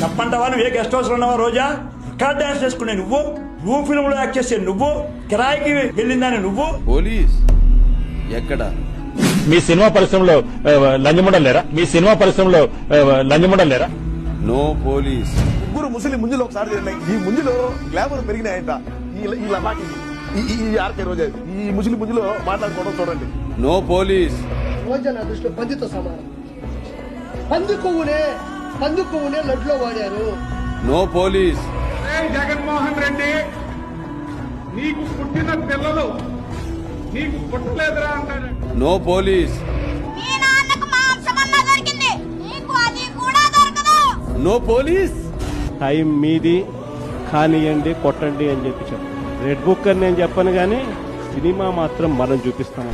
తప్పంటావా? నువ్వు ఏ guest house లో ఉన్నావా? రోజా రికార్డ్ డాన్స్ చేసుకునే నువ్వు ఫిల్మ్ లో యాక్ట్ చేసే నువ్వు కిరాయికి వెళ్ళిందని నువ్వు. పోలీస్ ఎక్కడ? మీ సినిమా పరిశ్రమలో లంచముండలు లేరా? మీ సినిమా పరిశ్రమలో లంచముండలు లేరా? No police. ముగ్గురు ముస్లిం ముంజులు ఒకసారి ఈ ముంజులో గ్లామర్ పెరిగినాయంట. ఈ లబాకి ఈ ఆర్కే రోజా ఈ ముస్లిం ముంజులో మాట్లాడుకోవడం చూడండి. No police. రోజా నా దృష్టిలో పందితో సమానం. పంది కొవ్వునే లడ్లో వాడారు. No police. జగన్మోహన్ రెడ్డి, నీకు పుట్టిన పిల్లలు నీకు పుట్టలేదురా అంటారు. No police. No police. Time మీది, కానియండి, కొట్టండి అని చెప్పి చెప్పాను. రెడ్ బుక్ అని నేను చెప్పను కానీ సినిమా మాత్రం మనం చూపిస్తాం.